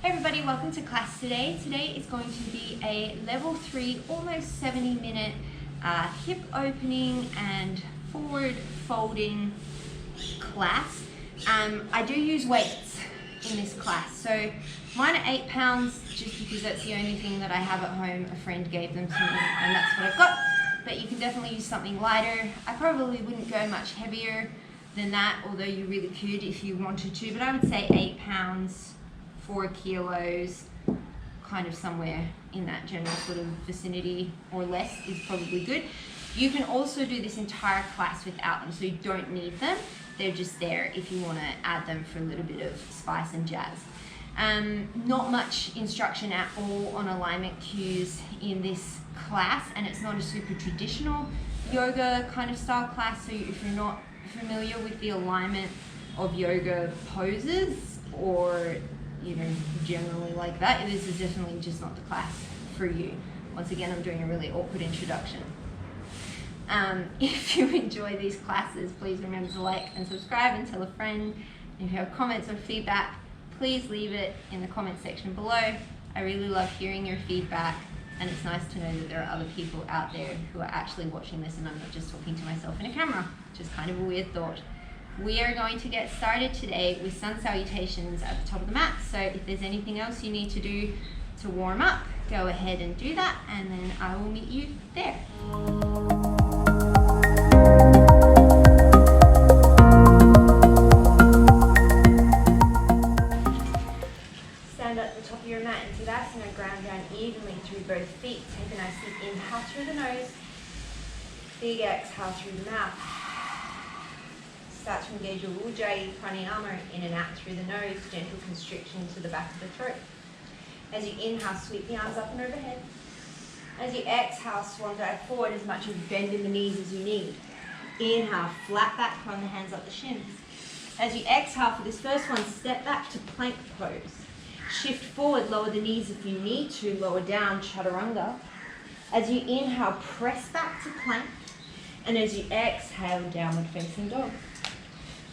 Hey everybody, welcome to class today. Today is going to be a level 3, almost 70-minute hip opening and forward folding class. I do use weights in this class. So mine are 8 pounds just because that's the only thing that I have at home. A friend gave them to me and that's what I've got. But you can definitely use something lighter. I probably wouldn't go much heavier than that, although you really could if you wanted to. But I would say 8 pounds, 4 kilos, kind of somewhere in that general sort of vicinity or less is probably good. You can also do this entire class without them, so you don't need them. They're just there if you want to add them for a little bit of spice and jazz. Not much instruction at all on alignment cues in this class, and it's not a super traditional yoga kind of style class, so if you're not familiar with the alignment of yoga poses or generally like that, this is definitely just not the class for you. Once again, I'm doing a really awkward introduction. If you enjoy these classes, please remember to like and subscribe and tell a friend. If you have comments or feedback, please leave it in the comment section below. I really love hearing your feedback, and it's nice to know that there are other people out there who are actually watching this and I'm not just talking to myself in a camera, which is kind of a weird thought. We are going to get started today with sun salutations at the top of the mat. So if there's anything else you need to do to warm up, go ahead and do that, and then I will meet you there. Stand at the top of your mat in Savasana, ground down evenly through both feet. Take a nice deep inhale through the nose, big exhale through the mouth. Start to engage your Ujjayi pranayama in and out through the nose, gentle constriction to the back of the throat. As you inhale, sweep the arms up and overhead. As you exhale, swan dive forward, as much of a bend in the knees as you need. Inhale, flat back, run the hands up the shins. As you exhale for this first one, step back to plank pose. Shift forward, lower the knees if you need to, lower down, chaturanga. As you inhale, press back to plank. And as you exhale, downward facing dog.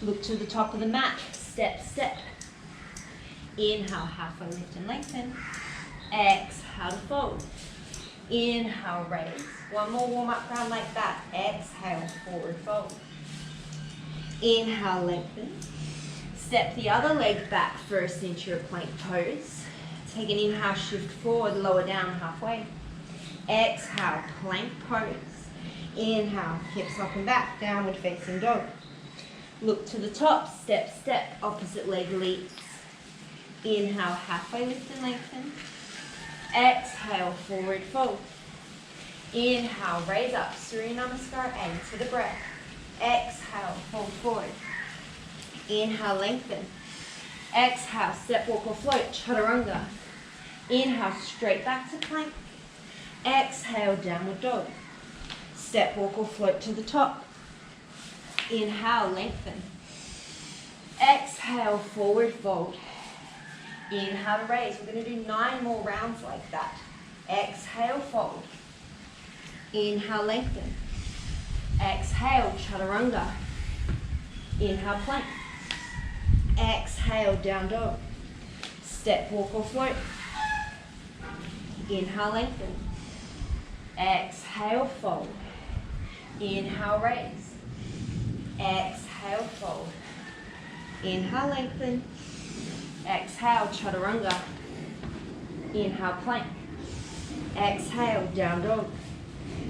Look to the top of the mat, step, step. Inhale, halfway lift and lengthen. Exhale to fold. Inhale, raise. One more warm up round like that. Exhale, forward fold. Inhale, lengthen. Step the other leg back first into your plank pose. Take an inhale, shift forward, lower down halfway. Exhale, plank pose. Inhale, hips up and back, downward facing dog. Look to the top, step, step, opposite leg leaps. Inhale, halfway lift and lengthen. Exhale, forward fold. Inhale, raise up, Surya Namaskar, aim to the breath. Exhale, fold forward. Inhale, lengthen. Exhale, step, walk or float, chaturanga. Inhale, straight back to plank. Exhale, downward dog. Step, walk or float to the top. Inhale, lengthen. Exhale, forward fold. Inhale to raise. We're going to do 9 more rounds like that. Exhale, fold. Inhale, lengthen. Exhale, chaturanga. Inhale, plank. Exhale, down dog. Step, walk or float. Inhale, lengthen. Exhale, fold. Inhale, raise. Exhale, fold. Inhale, lengthen. Exhale, chaturanga. Inhale, plank. Exhale, down dog.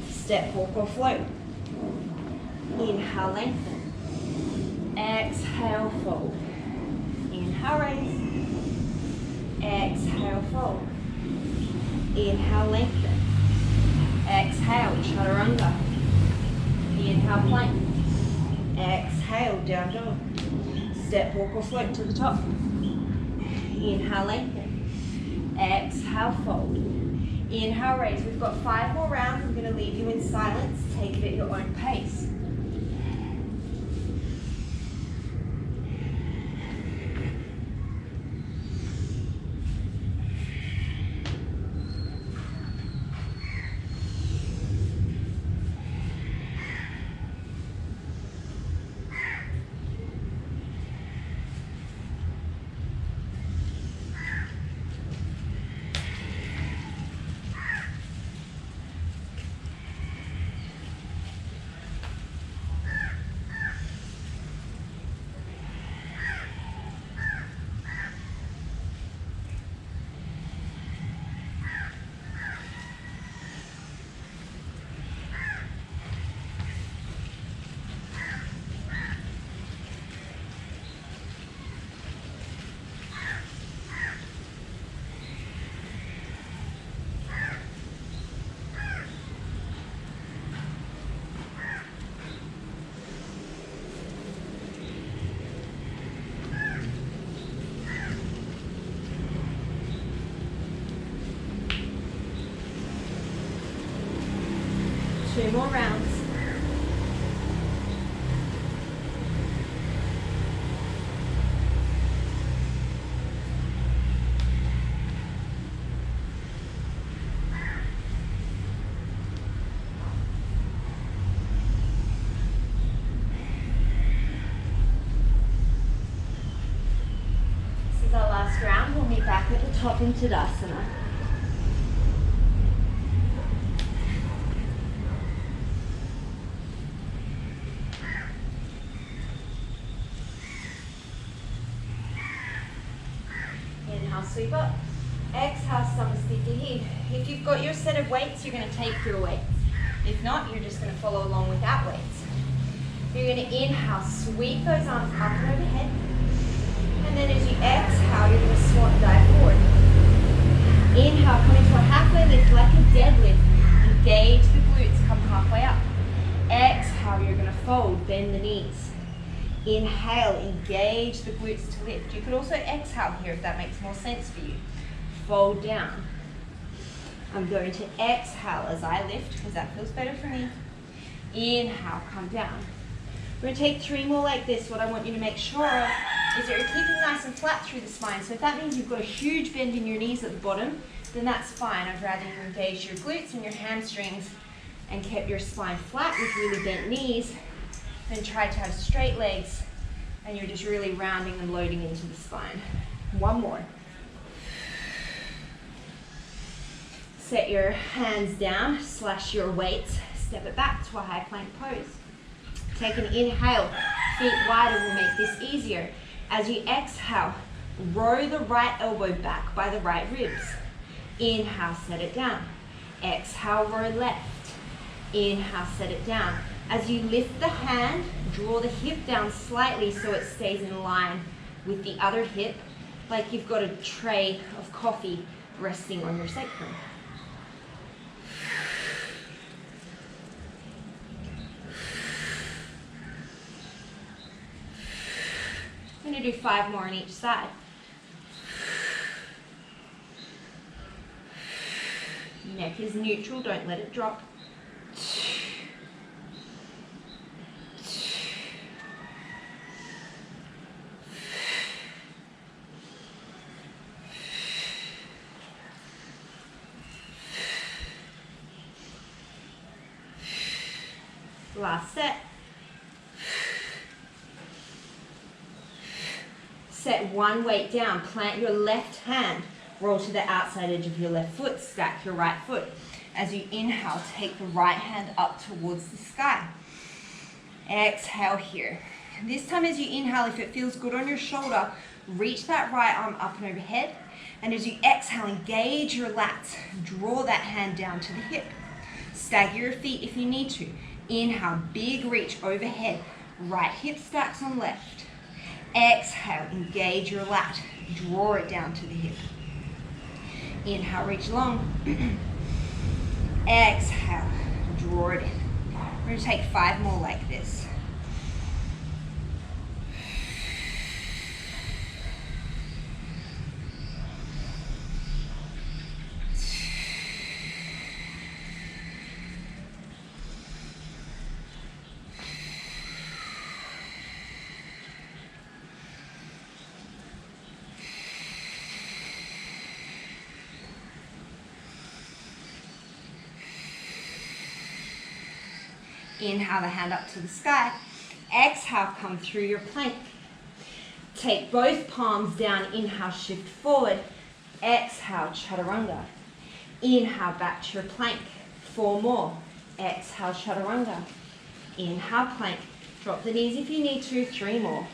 Step, walk or float. Inhale, lengthen. Exhale, fold. Inhale, raise. Exhale, fold. Inhale, lengthen. Exhale, chaturanga. Inhale, plank. Exhale, down dog. Step, walk or float to the top. Inhale, lengthen. Exhale, fold. Inhale, raise. We've got 5 more rounds. I'm going to leave you in silence. Take it at your own pace. 2 more rounds. This is our last round. We'll meet back at the top in Tadasana. Inhale, sweep up. Exhale, stomach stick your head. If you've got your set of weights, you're going to take your weights. If not, you're just going to follow along without weights. You're going to inhale, sweep those arms up and overhead. And then as you exhale, you're going to swan dive forward. Inhale, come into a halfway lift like a deadlift. Engage the glutes, come halfway up. Exhale, you're going to fold, bend the knees. Inhale, engage the glutes to lift. You could also exhale here if that makes more sense for you. Fold down. I'm going to exhale as I lift because that feels better for me. Inhale, come down. We're going to take 3 more like this. What I want you to make sure of is that you're keeping nice and flat through the spine. So if that means you've got a huge bend in your knees at the bottom, then that's fine. I'd rather you engage your glutes and your hamstrings and kept your spine flat with really bent knees than try to have straight legs and you're just really rounding and loading into the spine. 1 more. Set your hands down, slash your weights, step it back to a high plank pose. Take an inhale, feet wider will make this easier. As you exhale, row the right elbow back by the right ribs. Inhale, set it down. Exhale, row left. Inhale, set it down. As you lift the hand, draw the hip down slightly so it stays in line with the other hip, like you've got a tray of coffee resting on your sacrum. I'm going to do 5 more on each side. Neck is neutral, don't let it drop. Last set. Set 1 weight down, plant your left hand, roll to the outside edge of your left foot, stack your right foot. As you inhale, take the right hand up towards the sky. Exhale here. This time as you inhale, if it feels good on your shoulder, reach that right arm up and overhead. And as you exhale, engage your lats. Draw that hand down to the hip. Stagger your feet if you need to. Inhale, big reach overhead. Right hip stacks on left. Exhale, engage your lat. Draw it down to the hip. Inhale, reach long. Exhale, draw it in. We're going to take 5 more like this. Inhale the hand up to the sky. Exhale, come through your plank. Take both palms down. Inhale, shift forward. Exhale, chaturanga. Inhale, back to your plank. 4 more. Exhale, chaturanga. Inhale, plank. Drop the knees if you need to. 3 more.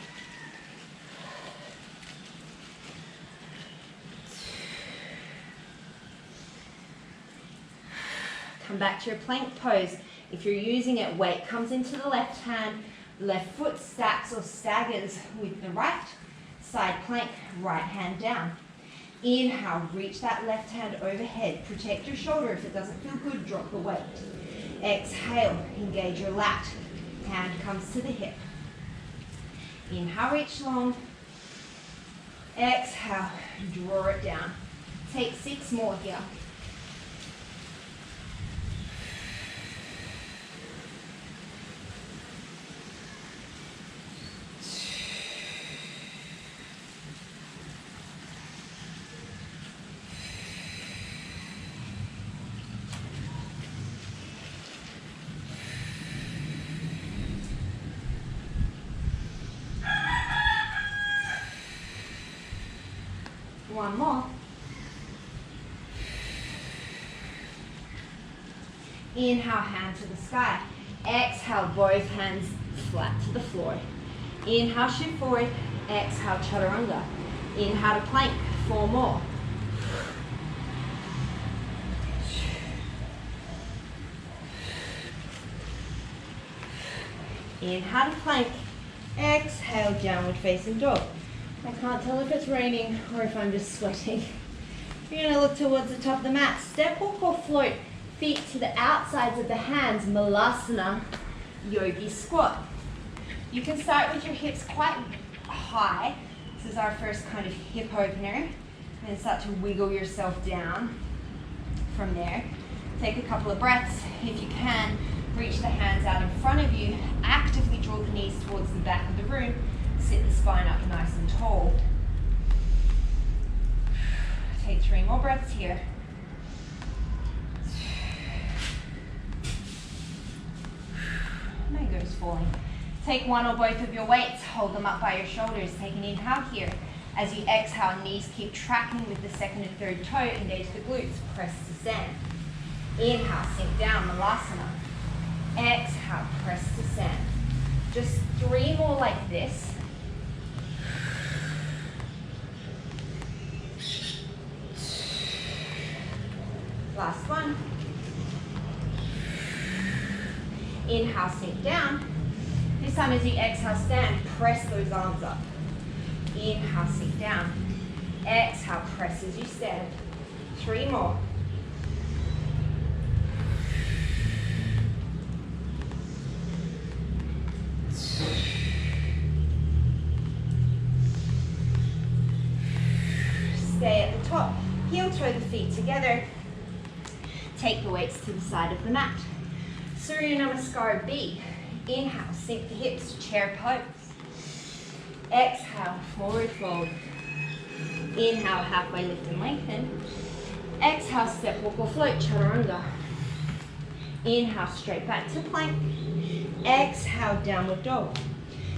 Come back to your plank pose. If you're using it, weight comes into the left hand, left foot stacks or staggers with the right, side plank, right hand down. Inhale, reach that left hand overhead. Protect your shoulder. If it doesn't feel good, drop the weight. Exhale, engage your lat. Hand comes to the hip. Inhale, reach long. Exhale, draw it down. Take 6 more here. One more. Inhale, hand to the sky. Exhale, both hands flat to the floor. Inhale, shift forward. Exhale, chaturanga. Inhale to plank. 4 more. Inhale to plank. Exhale, downward facing dog. I can't tell if it's raining or if I'm just sweating. You're going to look towards the top of the mat. Step, walk, or float. Feet to the outsides of the hands. Malasana, yogi squat. You can start with your hips quite high. This is our first kind of hip opener. And start to wiggle yourself down from there. Take a couple of breaths. If you can, reach the hands out in front of you. Actively draw the knees towards the back of the room. Sit the spine up nice and tall. Take 3 more breaths here. Mango's falling. Take one or both of your weights, hold them up by your shoulders. Take an inhale here. As you exhale, knees keep tracking with the second and third toe. Engage the glutes, press to stand. Inhale, sink down, Malasana. Exhale, press to stand. Just 3 more like this. Last one. Inhale, sink down. This time as you exhale, stand, press those arms up. Inhale, sink down. Exhale, press as you stand. 3 more. Stay at the top. Heel toe the feet together. Take the weights to the side of the mat. Surya Namaskar B. Inhale, sink the hips, chair pose. Exhale, forward fold. Inhale, halfway lift and lengthen. Exhale, step, walk or float, chaturanga. Inhale, straight back to plank. Exhale, downward dog.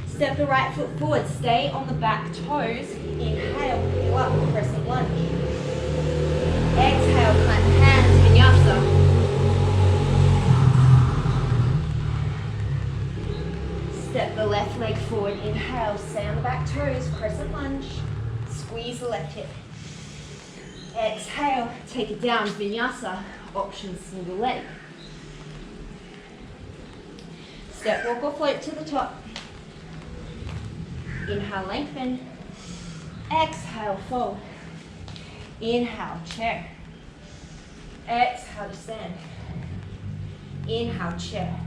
Step the right foot forward, stay on the back toes. Inhale, pull up, crescent lunge. Exhale, clap hands, vinyasa. Step the left leg forward, inhale, stay on the back toes, crescent lunge. Squeeze the left hip. Exhale, take it down, vinyasa, option single leg. Step, walk or float to the top. Inhale, lengthen. Exhale, fold. Inhale, chair. Exhale to stand. Inhale, chair.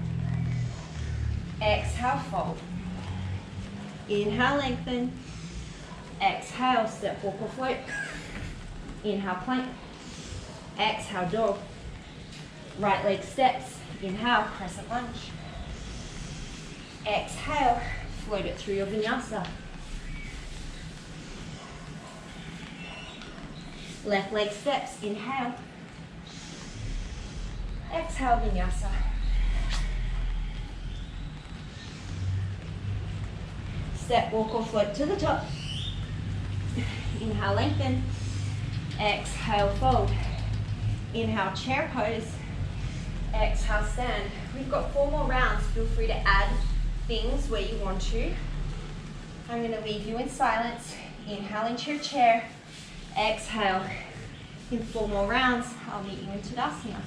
Exhale, fold. Inhale, lengthen. Exhale, step, walk or float. Inhale, plank. Exhale, dog. Right leg steps. Inhale, crescent lunge. Exhale, float it through your vinyasa. Left leg steps. Inhale. Exhale, vinyasa. Step, walk or float to the top. Inhale, lengthen. Exhale, fold. Inhale, chair pose. Exhale, stand. We've got 4 more rounds. Feel free to add things where you want to. I'm going to leave you in silence. Inhale into your chair. Exhale. In 4 more rounds, I'll meet you in Tadasana.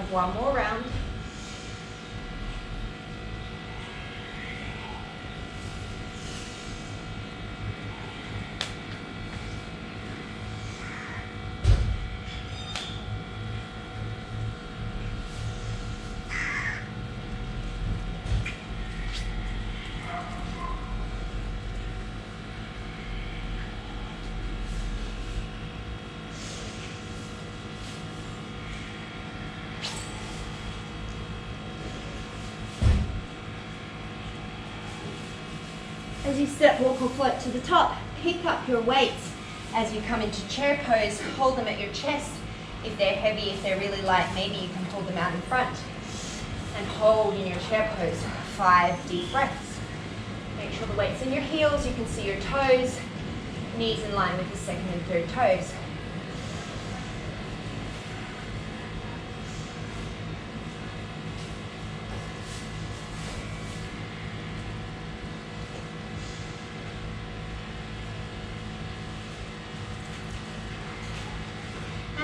have one more round. As you step, walk or float to the top, pick up your weights. As you come into chair pose, hold them at your chest. If they're heavy, if they're really light, maybe you can hold them out in front. And hold in your chair pose, 5 deep breaths. Make sure the weight's in your heels, you can see your toes, knees in line with the second and third toes.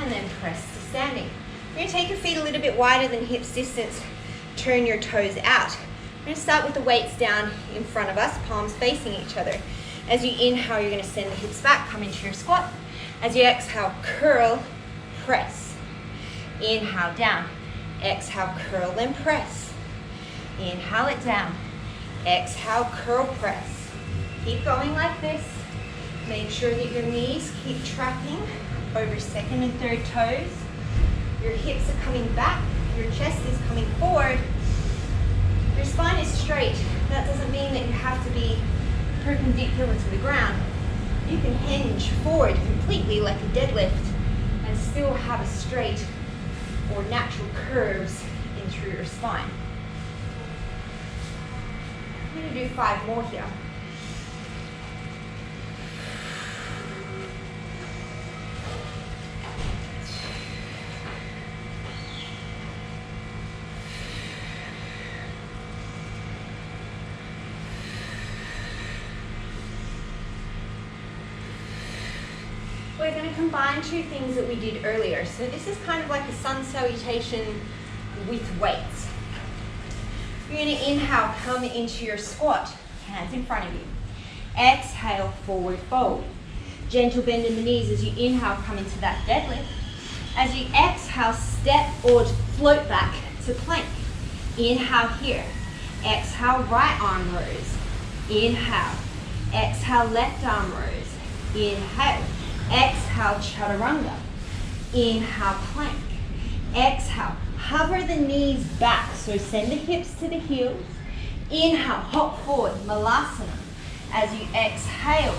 And then press to standing. You're going to take your feet a little bit wider than hips distance. Turn your toes out. We're going to start with the weights down in front of us, palms facing each other. As you inhale, you're going to send the hips back, come into your squat. As you exhale, curl, press. Inhale, down. Exhale, curl, then press. Inhale it down. Exhale, curl, press. Keep going like this. Make sure that your knees keep tracking over second and third toes. Your hips are coming back, your chest is coming forward. Your spine is straight. That doesn't mean that you have to be perpendicular to the ground. You can hinge forward completely like a deadlift and still have a straight or natural curves in through your spine. I'm going to do 5 more here. We're going to combine 2 things that we did earlier. So this is kind of like a sun salutation with weights. You're going to inhale, come into your squat, hands in front of you. Exhale, forward fold. Gentle bend in the knees as you inhale, come into that deadlift. As you exhale, step or float back to plank. Inhale here. Exhale, right arm rose. Inhale. Exhale, left arm rose. Inhale. Exhale, chaturanga. Inhale, plank. Exhale, hover the knees back. So send the hips to the heels. Inhale, hop forward, malasana. As you exhale,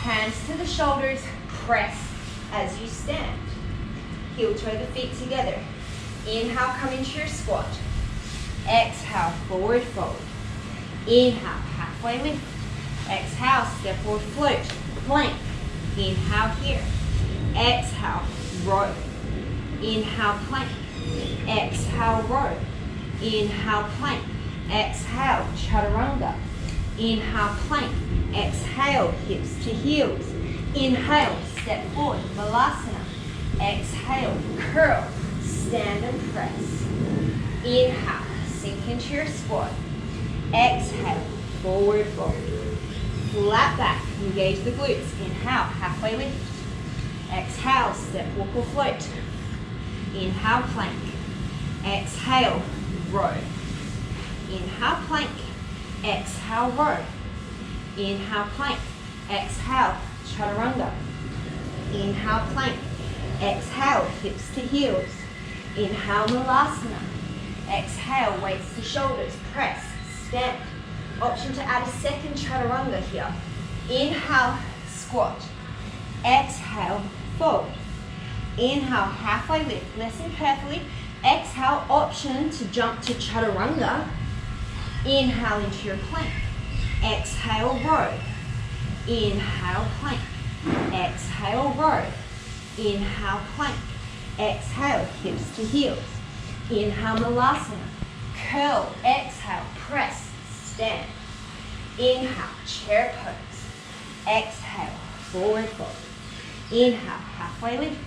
hands to the shoulders, press as you stand. Heel toe the feet together. Inhale, come into your squat. Exhale, forward fold. Inhale, halfway lift. Exhale, step forward, float, plank. Inhale here. Exhale, row. Inhale, plank. Exhale, row. Inhale, plank. Exhale, chaturanga. Inhale, plank. Exhale, hips to heels. Inhale, step forward, malasana. Exhale, curl, stand and press. Inhale, sink into your squat. Exhale, forward fold. Flat back, engage the glutes. Inhale, halfway lift. Exhale, step, walk or float. Inhale, plank. Exhale, row. Inhale, plank. Exhale, row. Inhale, plank. Exhale, chaturanga. Inhale, plank. Exhale, hips to heels. Inhale, malasana. Exhale, weights to shoulders. Press, stand. Option to add a second chaturanga here. Inhale, squat. Exhale, fold. Inhale, halfway lift. Listen carefully. Exhale, option to jump to chaturanga. Inhale into your plank. Exhale, row. Inhale, plank. Exhale, row. Inhale, plank. Exhale, hips to heels. Inhale, malasana. Curl, exhale, press. Stand. Inhale, chair pose. Exhale, forward fold. Inhale, halfway lift.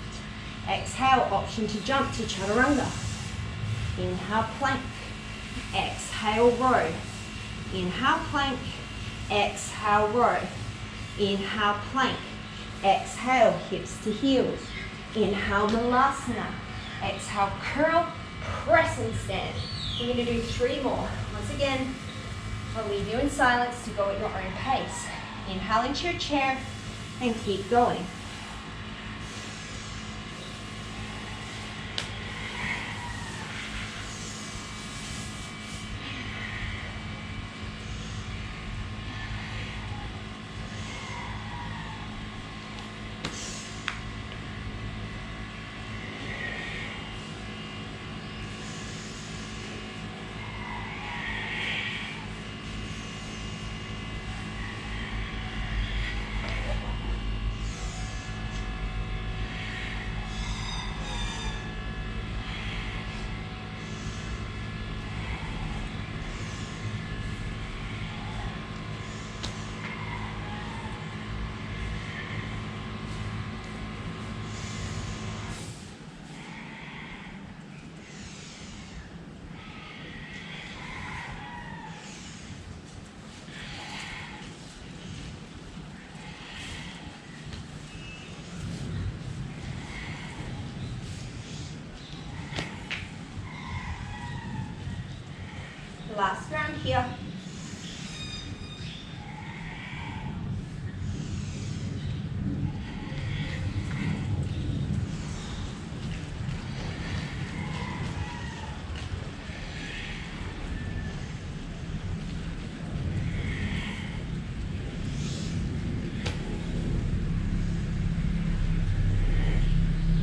Exhale, option to jump to chaturanga. Inhale, plank. Exhale, row. Inhale, plank. Exhale, row. Inhale, plank. Exhale, hips to heels. Inhale, malasana. Exhale, curl, press and stand. We're going to do 3 more. Once again, I'll leave you in silence to go at your own pace. Inhale into your chair and keep going. Last round here.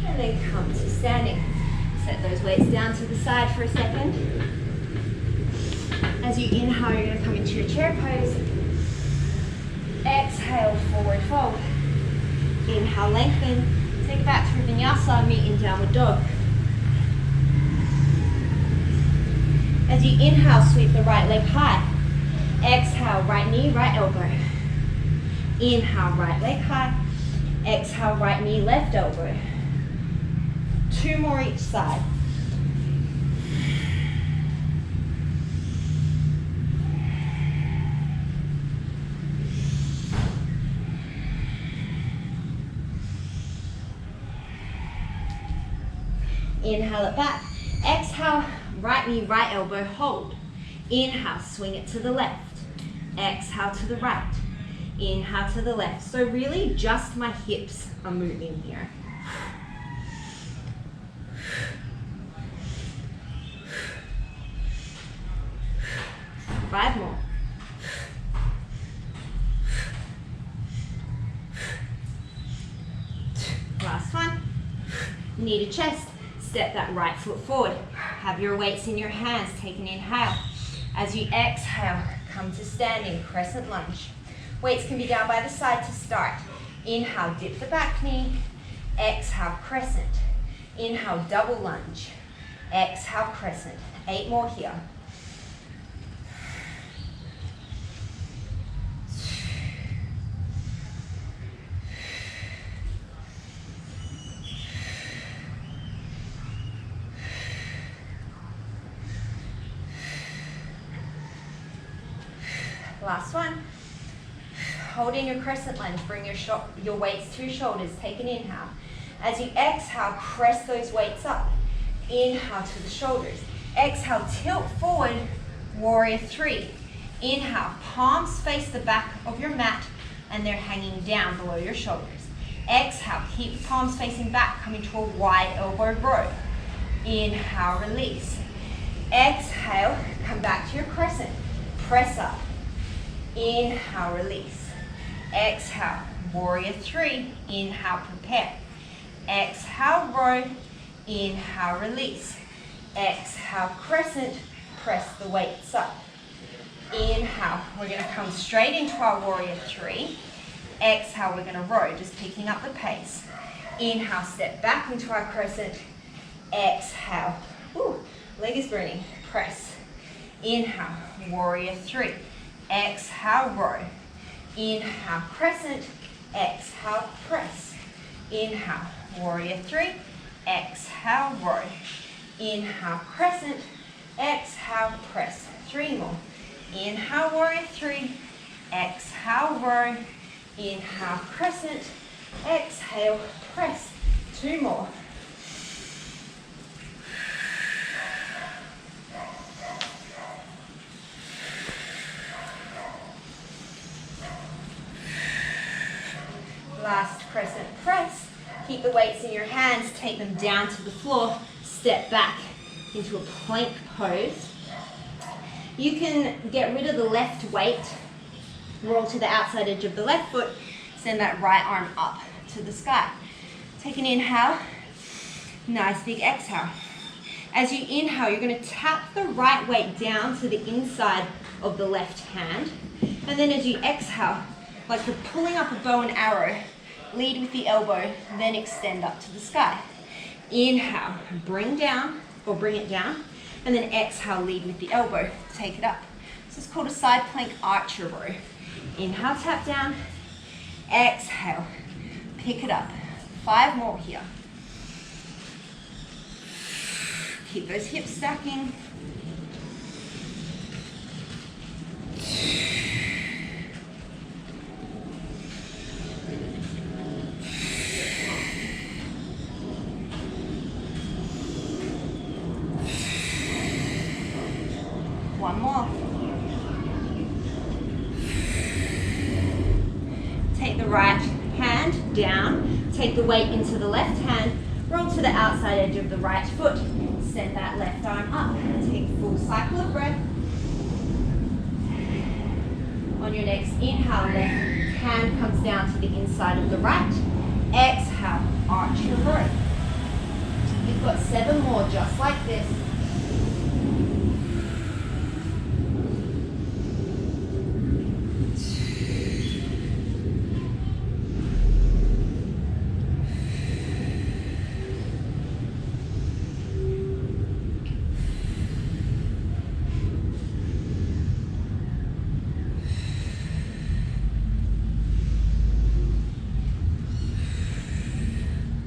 And then come to standing. Set those weights down to the side for a second. As you inhale, you're going to come into your chair pose. Exhale, forward fold. Inhale, lengthen. Take it back through vinyasa, meet in downward dog. As you inhale, sweep the right leg high. Exhale, right knee, right elbow. Inhale, right leg high. Exhale, right knee, left elbow. 2 more each side. Inhale it back. Exhale, right knee, right elbow, hold. Inhale, swing it to the left. Exhale to the right. Inhale to the left. So really just my hips are moving here. Five more. Last one. Knee to chest. Step that right foot forward. Have your weights in your hands. Take an inhale. As you exhale, come to standing, crescent lunge. Weights can be down by the side to start. Inhale, dip the back knee. Exhale, crescent. Inhale, double lunge. Exhale, crescent. 8 more here. Last one. Holding your crescent lunge, bring your weights to your shoulders. Take an inhale. As you exhale, press those weights up. Inhale to the shoulders. Exhale, tilt forward, warrior 3. Inhale, palms face the back of your mat and they're hanging down below your shoulders. Exhale, keep palms facing back, coming to a wide elbow row. Inhale, release. Exhale, come back to your crescent. Press up. Inhale, release. Exhale, warrior 3. Inhale, prepare. Exhale, row. Inhale, release. Exhale, crescent. Press the weights up. Inhale, we're going to come straight into our warrior 3. Exhale, we're going to row, just picking up the pace. Inhale, step back into our crescent. Exhale. Ooh, leg is burning. Press. Inhale, warrior 3. Exhale, row. Inhale, crescent. Exhale, press. Inhale, warrior 3. Exhale, row. Inhale, crescent. Exhale, press. 3 more. Inhale, warrior 3. Exhale, row. Inhale, crescent. Exhale, press. 2 more. Last crescent press. Keep the weights in your hands, take them down to the floor, step back into a plank pose. You can get rid of the left weight, roll to the outside edge of the left foot, send that right arm up to the sky. Take an inhale, nice big exhale. As you inhale, you're going to tap the right weight down to the inside of the left hand, and then as you exhale, like you're pulling up a bow and arrow, lead with the elbow, then extend up to the sky. Inhale, bring down, or bring it down, and then exhale, lead with the elbow, take it up. This is called a side plank archer row. Inhale, tap down, exhale, pick it up. 5 more here. Keep those hips stacking. One more. Take the right hand down, take the weight into the left hand, roll to the outside edge of the right foot, send that left arm up, take a full cycle of breath. On your next inhale, left hand comes down to the inside of the right, exhale, arch your row. You've got 7 more just like this.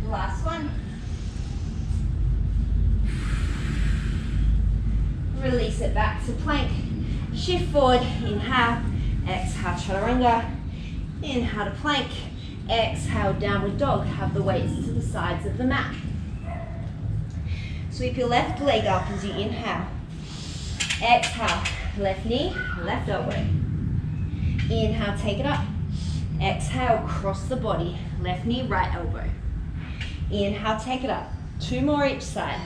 Last one. Release it back to plank. Shift forward, inhale, exhale, chaturanga. Inhale to plank, exhale, downward dog. Have the weights to the sides of the mat. Sweep your left leg up as you inhale. Exhale, left knee, left elbow. Inhale, take it up. Exhale, cross the body, left knee, right elbow. Inhale, take it up. 2 more each side.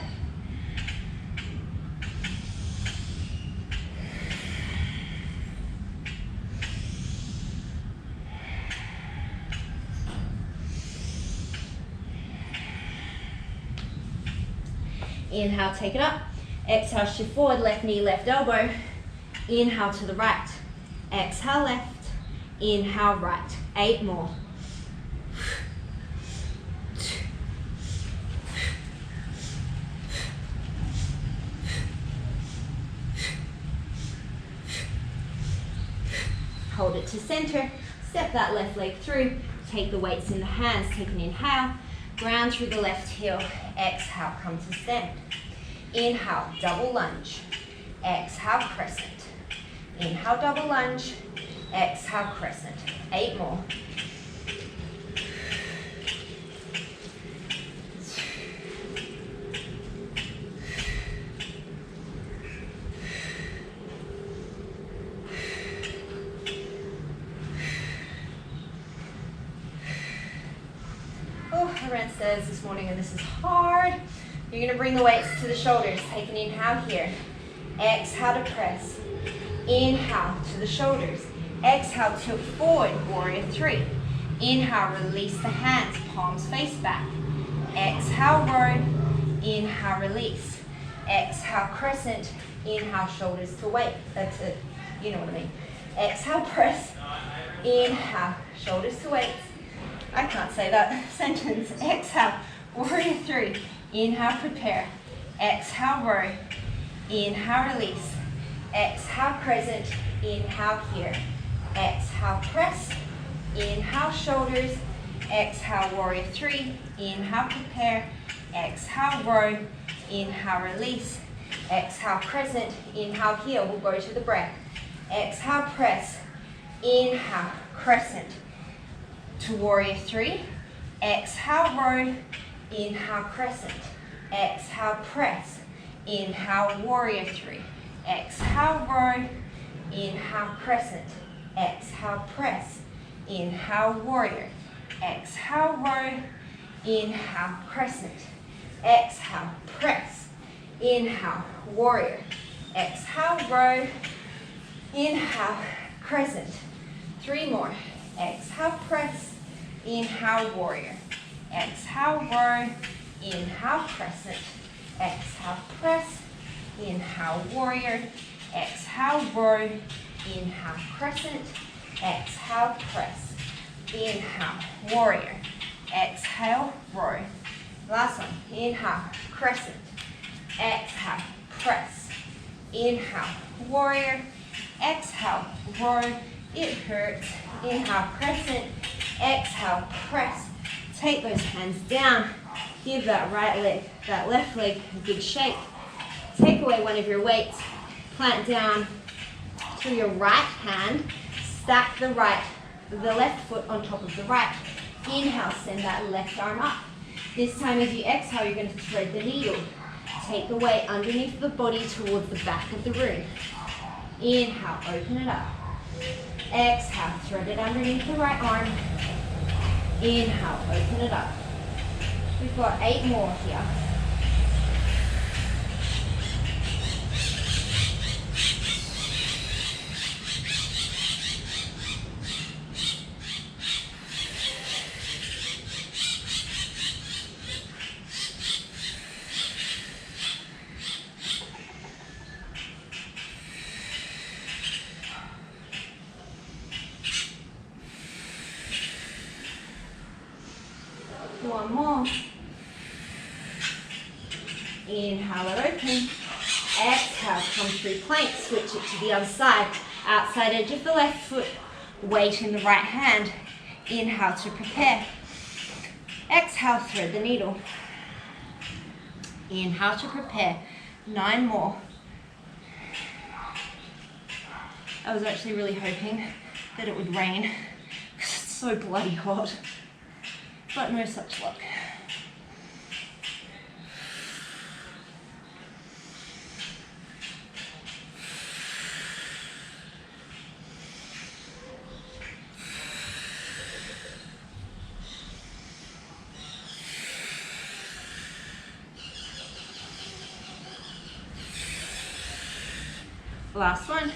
Inhale, take it up. Exhale, shift forward, left knee, left elbow. Inhale to the right. Exhale, left. Inhale, right. 8 more. Hold it to center, step that left leg through, take the weights in the hands, take an inhale, ground through the left heel, exhale, come to stand. Inhale, double lunge, exhale, crescent. Inhale, double lunge, exhale, crescent. 8 more. I ran stairs this morning and this is hard. You're going to bring the weights to the shoulders. Take an inhale here. Exhale to press. Inhale to the shoulders. Exhale, tilt forward, warrior 3. Inhale, release the hands, palms face back. Exhale, row. Inhale, release. Exhale, crescent. Inhale, shoulders to weight. That's it. You know what I mean. Exhale, press. Inhale, shoulders to weight. I can't say that sentence. Exhale, warrior 3. Inhale, prepare. Exhale, row. Inhale, release. Exhale, crescent. Inhale, here. Exhale, press. Inhale, shoulders. Exhale, warrior 3. Inhale, prepare. Exhale, row. Inhale, release. Exhale, crescent. Inhale, here. We'll go to the breath. Exhale, press. Inhale, crescent. To warrior three. Exhale, row. Inhale, crescent. Exhale, press. Inhale, warrior three. Exhale, row. Inhale, crescent. Exhale, press. Inhale, warrior. Exhale, row. Inhale, crescent. Exhale, press. Inhale, warrior. Exhale, row. Inhale, crescent. Three more. Exhale, press. Inhale, warrior. Exhale, row. Inhale, crescent. Exhale, press. Inhale, warrior. Exhale, row. Inhale, crescent. Exhale, press. Inhale, warrior. Exhale, row. Last one. Inhale, crescent. Exhale, press. Inhale, warrior. Exhale, row. It hurts. Inhale, crescent. Exhale, press. Take those hands down. Give that right leg, that left leg a good shake. Take away one of your weights. Plant down to your right hand. Stack the left foot on top of the right. Inhale, send that left arm up. This time as you exhale, you're going to thread the needle. Take the weight underneath the body towards the back of the room. Inhale, open it up. Exhale, thread it underneath the right arm. Inhale, open it up. We've got 8 more here. One more. Inhale it open. Exhale, come through plank. Switch it to the other side. Outside edge of the left foot. Weight in the right hand. Inhale to prepare. Exhale, thread the needle. Inhale to prepare. 9 more. I was actually really hoping that it would rain. It's so bloody hot. But no such luck. Last one.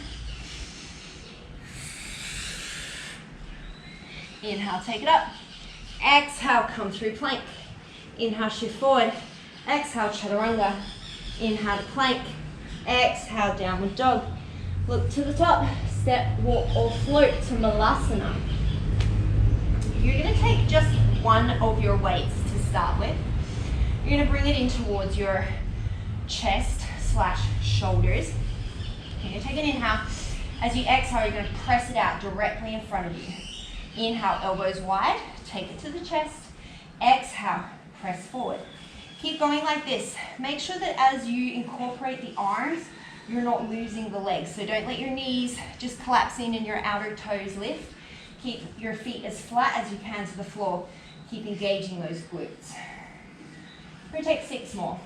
Inhale, take it up. Exhale, come through plank. Inhale, shift forward. Exhale, chaturanga. Inhale to plank. Exhale, downward dog. Look to the top. Step, walk, or float to malasana. You're going to take just one of your weights to start with. You're going to bring it in towards your chest / shoulders. You're going to take an inhale. As you exhale, you're going to press it out directly in front of you. Inhale, elbows wide. Take it to the chest. Exhale, press forward. Keep going like this. Make sure that as you incorporate the arms, you're not losing the legs. So don't let your knees just collapse in and your outer toes lift. Keep your feet as flat as you can to the floor. Keep engaging those glutes. We're going to take 6 more.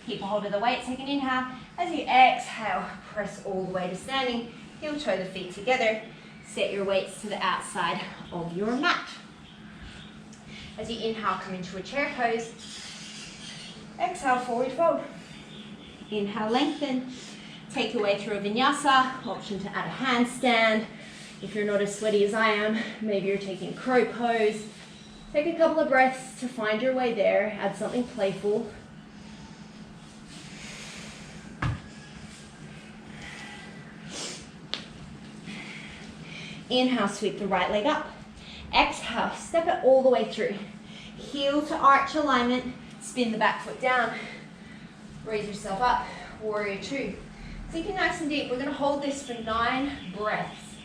Keep a hold of the weight, take an inhale. As you exhale, press all the way to standing. Heel toe the feet together. Set your weights to the outside of your mat. As you inhale, come into a chair pose. Exhale, forward fold. Inhale, lengthen. Take your way through a vinyasa. Option to add a handstand. If you're not as sweaty as I am, maybe you're taking crow pose. Take a couple of breaths to find your way there. Add something playful. Inhale, sweep the right leg up. Exhale, step it all the way through. Heel to arch alignment, spin the back foot down. Raise yourself up, warrior two. Sink in nice and deep. We're going to hold this for 9 breaths.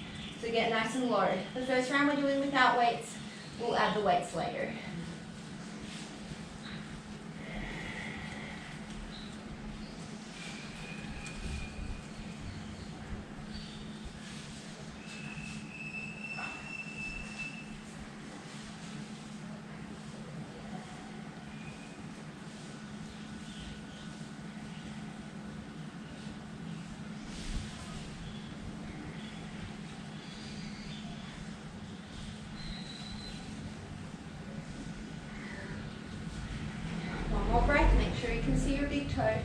So get nice and low. The first round we're doing without weights. We'll add the weights later. Toe.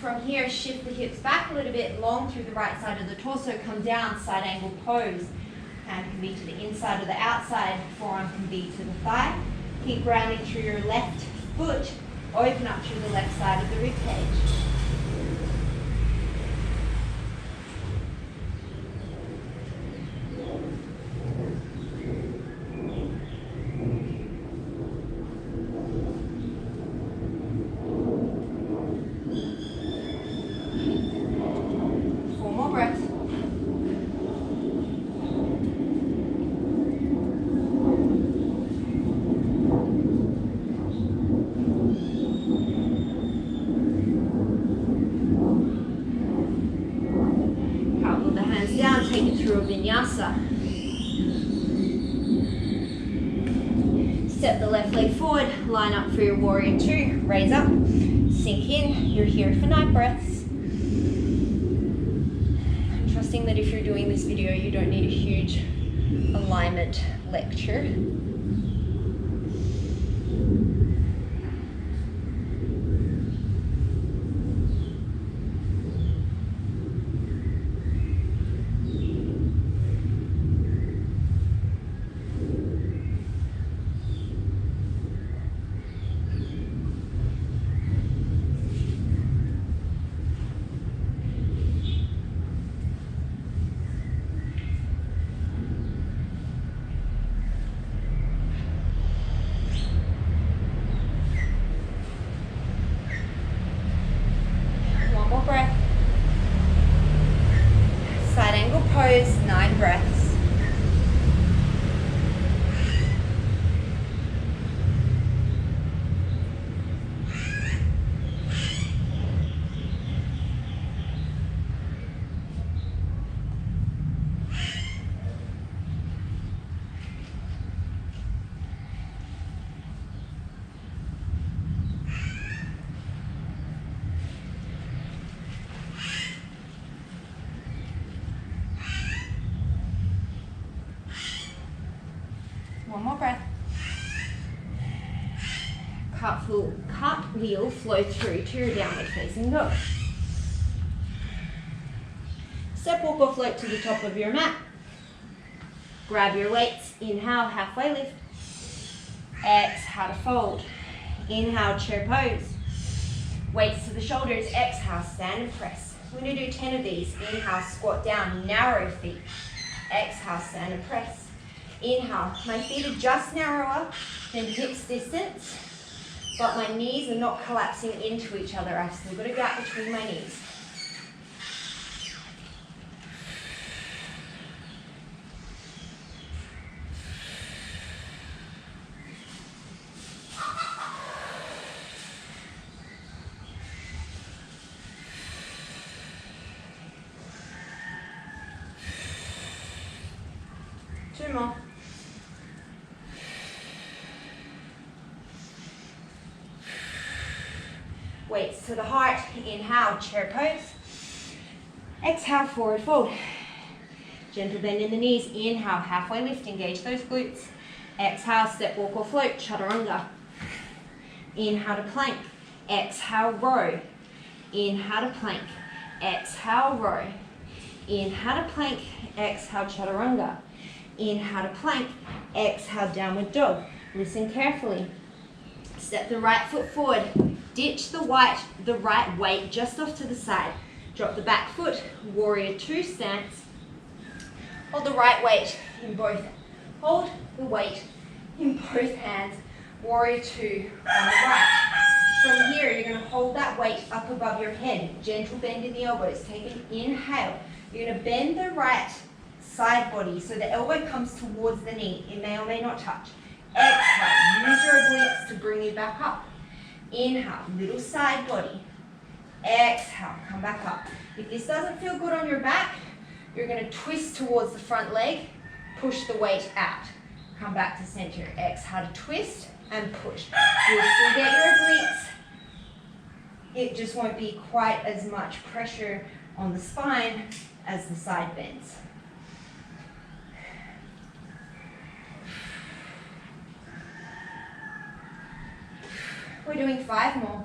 From here, shift the hips back a little bit, long through the right side of the torso, come down, side angle pose. Hand can be to the inside or the outside, forearm can be to the thigh. Keep grounding through your left foot, open up through the left side of the rib cage. Step the left leg forward, line up for your warrior two, raise up, sink in, you're here for 9 breaths. I'm trusting that if you're doing this video, you don't need a huge alignment lecture. Side angle pose, 9 breaths. One more breath. Cartwheel, flow through to your downward facing dog. Step, walk or float to the top of your mat. Grab your weights, inhale, halfway lift. Exhale to fold. Inhale, chair pose. Weights to the shoulders, exhale, stand and press. We're going to do 10 of these. Inhale, squat down, narrow feet. Exhale, stand and press. Inhale, my feet are just narrower than hips distance, but my knees are not collapsing into each other. I've still got a gap between my knees. Two more. Weights to the heart. Inhale, chair pose. Exhale, forward fold. Gentle bend in the knees. Inhale, halfway lift, engage those glutes. Exhale, step, walk or float, chaturanga. Inhale to plank. Exhale, row. Inhale to plank. Exhale, row. Inhale to plank. Exhale, chaturanga. Inhale to plank. Exhale, downward dog. Listen carefully. Step the right foot forward. Ditch the right weight just off to the side. Drop the back foot, warrior two stance. Hold the right weight in both. Hold the weight in both hands. Warrior two on the right. From here, you're going to hold that weight up above your head. Gentle bend in the elbows. Take an inhale. You're going to bend the right side body so the elbow comes towards the knee. It may or may not touch. Exhale. Use your obliques to bring you back up. Inhale. Little side body. Exhale. Come back up. If this doesn't feel good on your back, you're going to twist towards the front leg. Push the weight out. Come back to center. Exhale to twist and push. You'll still get your obliques. It just won't be quite as much pressure on the spine as the side bends. We're doing 5 more.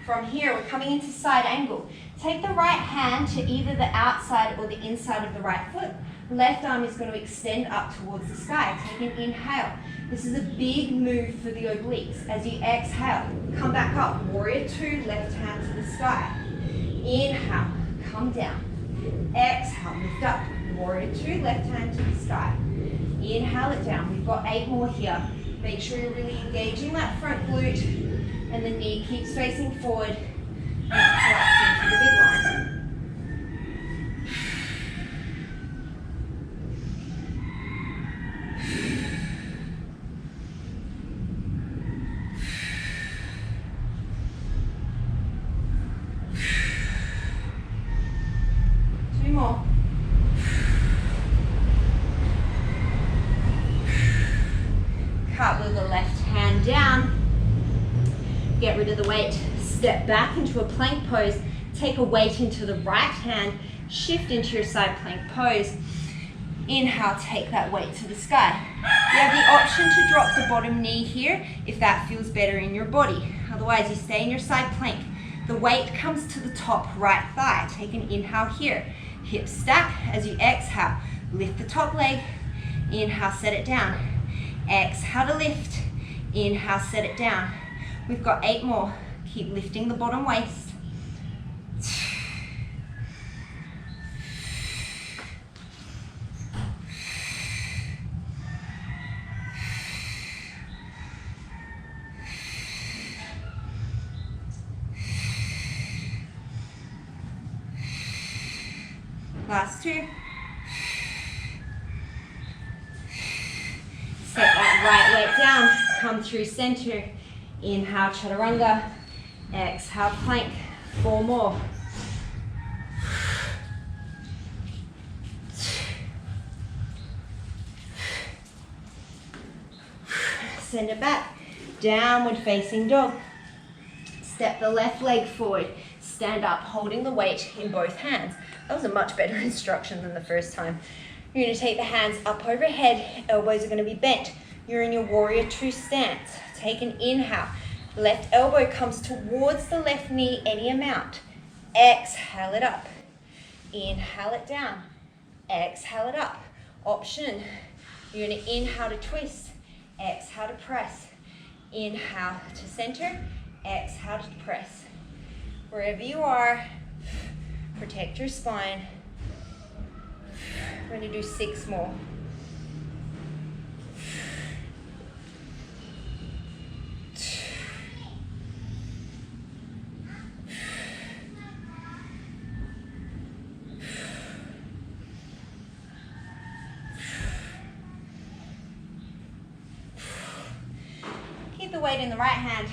From here, we're coming into side angle. Take the right hand to either the outside or the inside of the right foot. Left arm is going to extend up towards the sky. Take an inhale. This is a big move for the obliques. As you exhale, come back up. Warrior 2, left hand to the sky. Inhale, come down. Exhale, lift up. Warrior 2, left hand to the sky. Inhale it down. We've got 8 more here. Make sure you're really engaging that front glute and the knee keeps facing forward and collapse into the midline. Cartwheel the left hand down. Get rid of the weight. Step back into a plank pose. Take a weight into the right hand. Shift into your side plank pose. Inhale, take that weight to the sky. You have the option to drop the bottom knee here if that feels better in your body. Otherwise, you stay in your side plank. The weight comes to the top right thigh. Take an inhale here. Hips stack. As you exhale, lift the top leg. Inhale, set it down. Exhale to lift. Inhale, set it down. We've got 8 more. Keep lifting the bottom waist. Last 2. Set that right leg down. Come through center. Inhale, chaturanga. Exhale, plank. 4 more. Send it back. Downward facing dog. Step the left leg forward. Stand up, holding the weight in both hands. That was a much better instruction than the first time. You're going to take the hands up overhead. Elbows are going to be bent. You're in your warrior 2 stance. Take an inhale. Left elbow comes towards the left knee any amount. Exhale it up. Inhale it down. Exhale it up. Option. You're going to inhale to twist. Exhale to press. Inhale to center. Exhale to press. Wherever you are, protect your spine. We're going to do 6 more. Keep the weight in the right hand.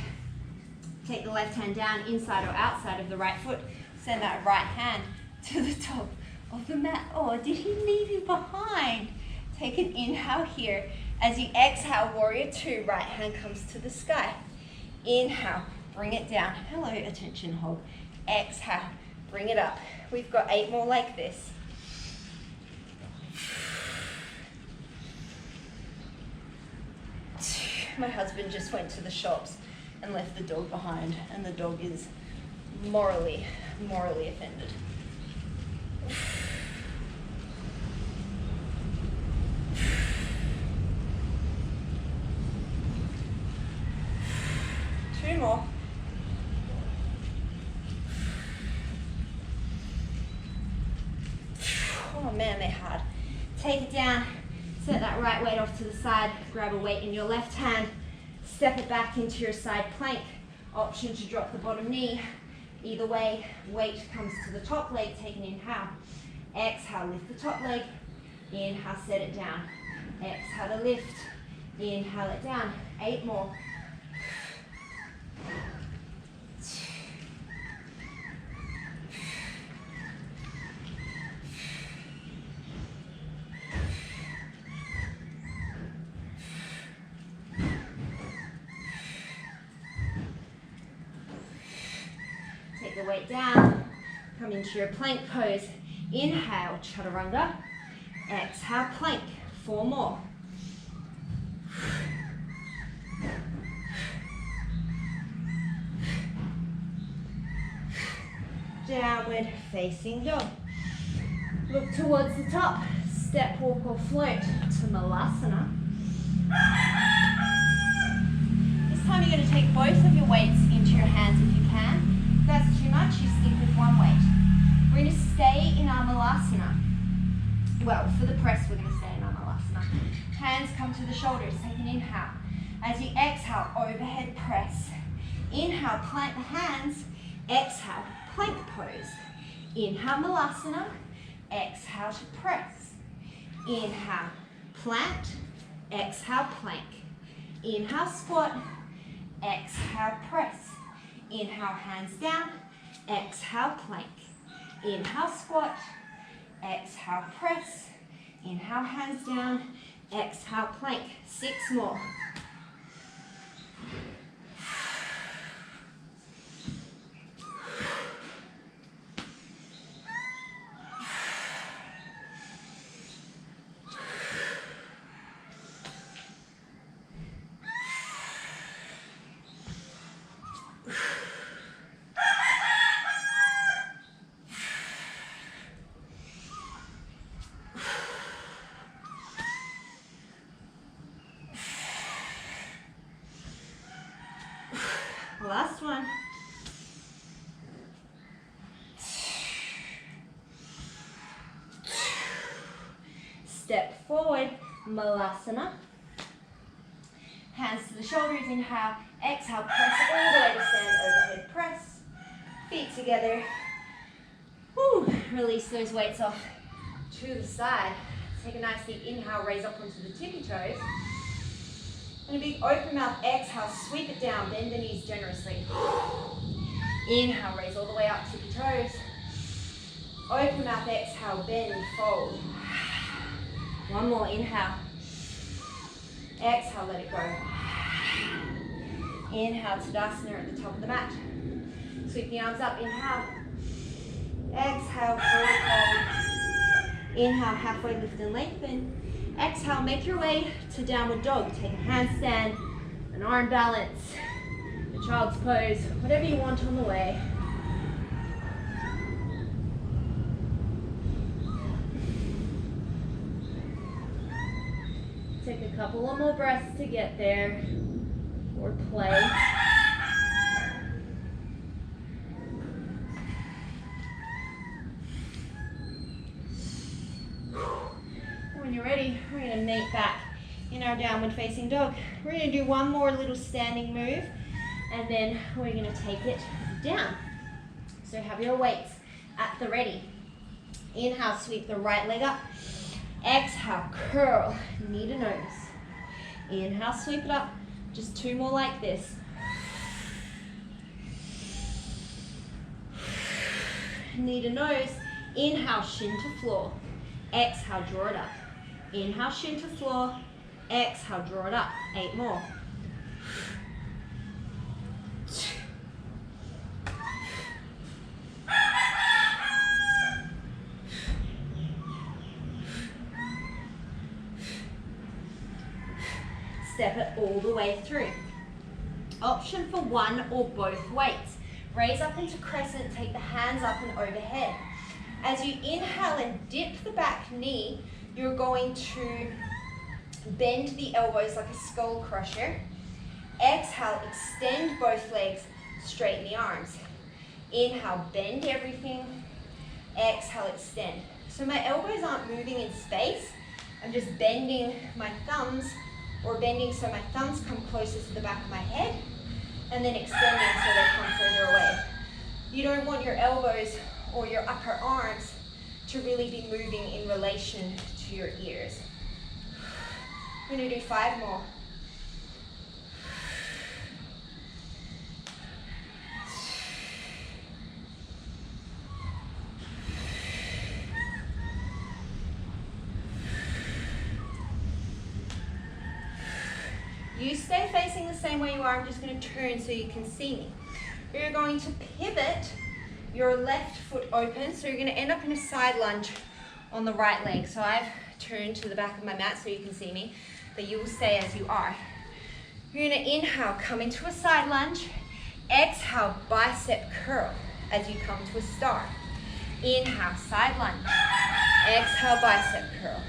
Take the left hand down inside or outside of the right foot. Send that right hand to the top of the mat. Oh, did he leave you behind? Take an inhale here. As you exhale, warrior 2, right hand comes to the sky. Inhale, bring it down. Hello, attention hog. Exhale, bring it up. We've got 8 more like this. My husband just went to the shops and left the dog behind, and the dog is morally offended. more. Oh man, they're hard. Take it down, set that right weight off to the side, grab a weight in your left hand, step it back into your side plank. Option to drop the bottom knee. Either way, weight comes to the top leg, take an inhale. Exhale, lift the top leg. Inhale, set it down. Exhale to lift. Inhale it down. 8 more. Take the weight down. Come into your plank pose. Inhale, chaturanga. Exhale, plank. 4 more. Downward facing dog. Look towards the top. Step, walk or float to malasana. This time you're going to take both of your weights into your hands if you can. If that's too much, you stick with one weight. We're going to stay in our malasana. Well, for the press, we're going to stay in our malasana. Hands come to the shoulders. Take an inhale. As you exhale, overhead press. Inhale, plant the hands. Exhale, plank pose. Inhale, malasana. Exhale to press. Inhale, plant. Exhale, plank. Inhale, squat. Exhale, press. Inhale, hands down. Exhale, plank. Inhale, squat. Exhale, press. Inhale, hands down. Exhale, plank. 6 more. Last one. Step forward, malasana. Hands to the shoulders, inhale, exhale, press all the way to stand, overhead press. Feet together. Woo. Release those weights off to the side. Take a nice deep inhale, raise up onto the tippy toes. And a big open mouth exhale, sweep it down, bend the knees generously. Inhale, raise all the way up, tippy toes. Open mouth exhale, bend, fold. One more, inhale. Exhale, let it go. Inhale, Tadasana at the top of the mat. Sweep the arms up, inhale. Exhale, forward fold. Inhale, halfway lift and lengthen. Exhale, make your way to downward dog. Take a handstand, an arm balance, a child's pose, whatever you want on the way. Take a couple of more breaths to get there, or play. When you're ready, we're going to meet back in our downward facing dog. We're going to do one more little standing move, and then we're going to take it down. So have your weights at the ready. Inhale, sweep the right leg up. Exhale, curl, knee to nose. Inhale, sweep it up. Just 2 more like this. Knee to nose. Inhale, shin to floor. Exhale, draw it up. Inhale, shin to floor. Exhale, draw it up. 8 more. Step it all the way through. Option for one or both weights. Raise up into crescent, take the hands up and overhead. As you inhale and dip the back knee, you're going to bend the elbows like a skull crusher. Exhale, extend both legs, straighten the arms. Inhale, bend everything. Exhale, extend. So my elbows aren't moving in space. I'm just bending my thumbs, or bending so my thumbs come closer to the back of my head, and then extending so they come further away. You don't want your elbows or your upper arms to really be moving in relation to your ears. We're going to do 5 more. You stay facing the same way you are. I'm just going to turn so you can see me. You're going to pivot your left foot open, so you're going to end up in a side lunge on the right leg. So I've turned to the back of my mat so you can see me, but you will stay as you are. You're going to inhale, come into a side lunge. Exhale, bicep curl as you come to a star. Inhale, side lunge. Exhale, bicep curl.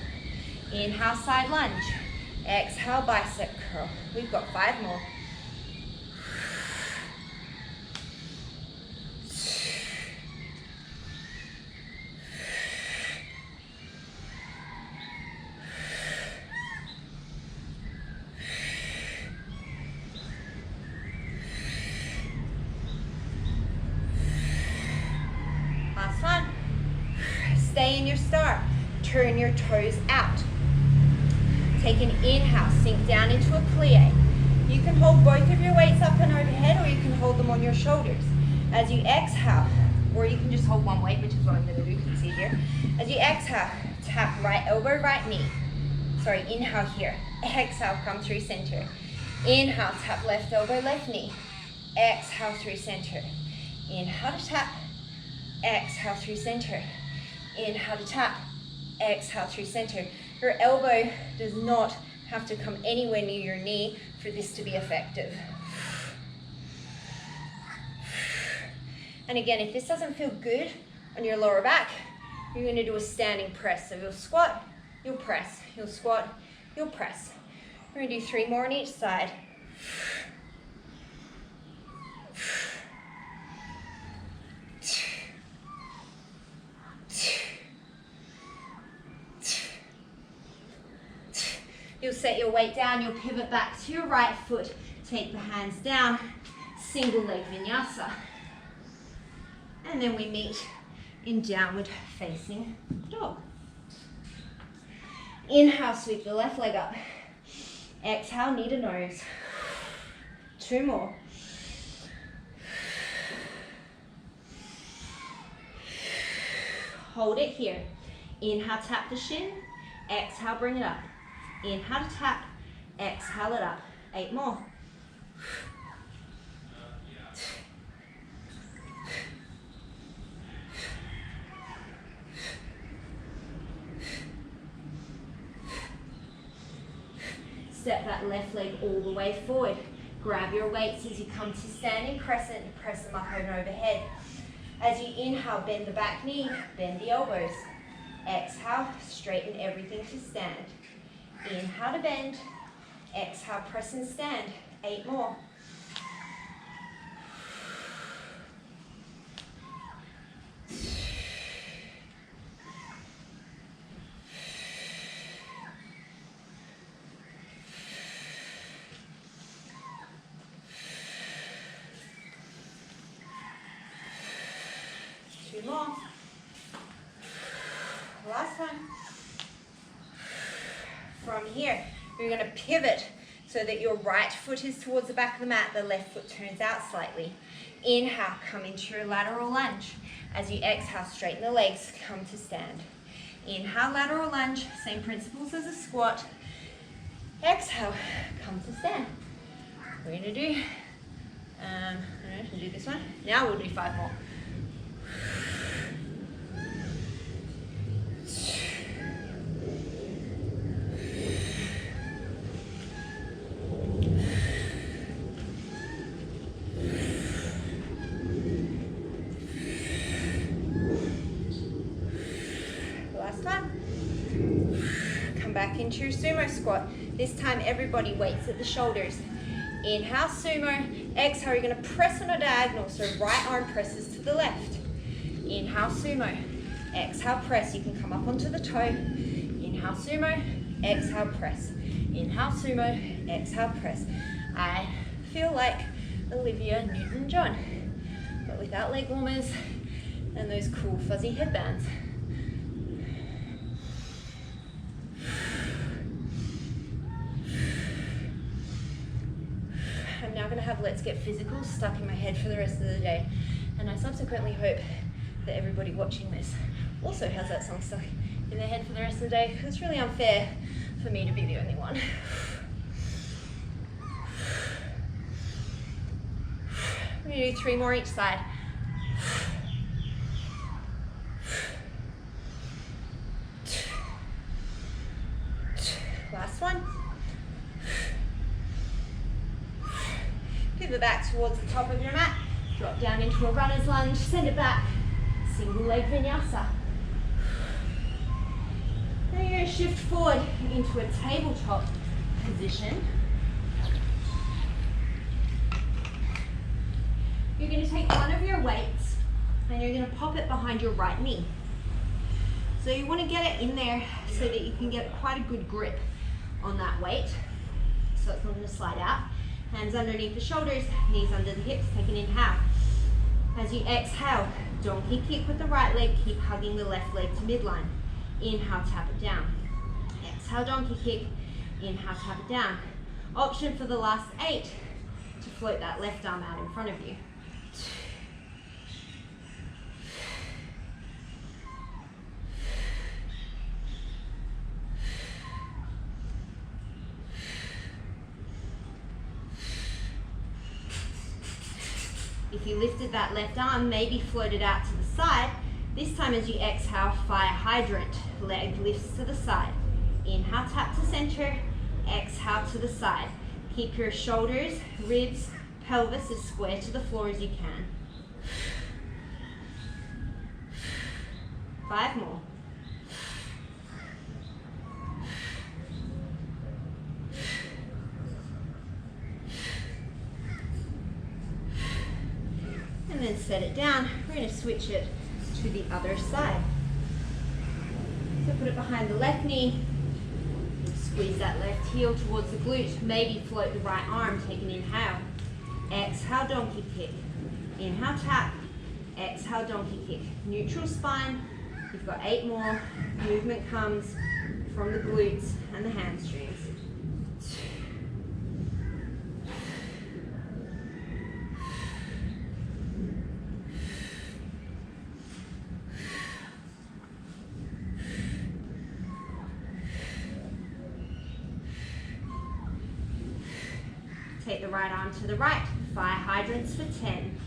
Inhale, side lunge. Exhale, bicep curl. We've got 5 more. Last one. Stay in your star. Turn your toes out. Take an inhale, sink down into a plie. You can hold both of your weights up and overhead, or you can hold them on your shoulders. As you exhale, or you can just hold one weight, which is what I'm going to do because it's easier. As you exhale, tap right elbow, right knee. Sorry, inhale here. Exhale, come through center. Inhale, tap left elbow, left knee. Exhale through center. Inhale to tap. Exhale through center. Inhale to tap. Exhale through center. Your elbow does not have to come anywhere near your knee for this to be effective. And again, if this doesn't feel good on your lower back, you're going to do a standing press. So you'll squat, you'll press, you'll squat, you'll press. We're going to do 3 more on each side. You'll set your weight down, you'll pivot back to your right foot, take the hands down, single leg vinyasa. And then we meet in downward facing dog. Inhale, sweep the left leg up. Exhale, knee to nose. 2 more. Hold it here. Inhale, tap the shin. Exhale, bring it up. Inhale to tap, exhale it up. 8 more. Step that left leg all the way forward. Grab your weights as you come to standing crescent, press them up and overhead. As you inhale, bend the back knee, bend the elbows. Exhale, straighten everything to stand. Inhale to bend, exhale, press and stand. 8 more. Two more. Last one. From here, you're going to pivot so that your right foot is towards the back of the mat, the left foot turns out slightly. Inhale, come into your lateral lunge. As you exhale, straighten the legs, come to stand. Inhale, lateral lunge, same principles as a squat. Exhale, come to stand. We're going to do, this one. Now we'll do 5 more. Back into your sumo squat. This time everybody weights at the shoulders. Inhale, sumo. Exhale, you're going to press on a diagonal, so right arm presses to the left. Inhale, sumo. Exhale, press. You can come up onto the toe. Inhale, sumo. Exhale, press. Inhale, sumo. Exhale, press. I feel like Olivia Newton-John, but without leg warmers and those cool fuzzy headbands. I'm now going to have let's get physical stuck in my head for the rest of the day, and I subsequently hope that everybody watching this also has that song stuck in their head for the rest of the day, because it's really unfair for me to be the only one. We're going to do 3 more each side. Last one. Pivot back towards the top of your mat. Drop down into a runner's lunge. Send it back. Single leg vinyasa. Now you're going to shift forward into a tabletop position. You're going to take one of your weights and you're going to pop it behind your right knee. So you want to get it in there so that you can get quite a good grip on that weight, so it's not going to slide out. Hands underneath the shoulders, knees under the hips. Take an inhale. As you exhale, donkey kick with the right leg. Keep hugging the left leg to midline. Inhale, tap it down. Exhale, donkey kick. Inhale, tap it down. Option for the last 8 to float that left arm out in front of you. If you lifted that left arm, maybe float it out to the side. This time as you exhale, fire hydrant. Leg lifts to the side. Inhale, tap to center. Exhale to the side. Keep your shoulders, ribs, pelvis as square to the floor as you can. 5 more. And then set it down. We're going to switch it to the other side. So put it behind the left knee. Squeeze that left heel towards the glute. Maybe float the right arm. Take an inhale. Exhale, donkey kick. Inhale, tap. Exhale, donkey kick. Neutral spine. You've got 8 more. Movement comes from the glutes and the hamstrings. Take the right arm to the right. Fire hydrants for 10.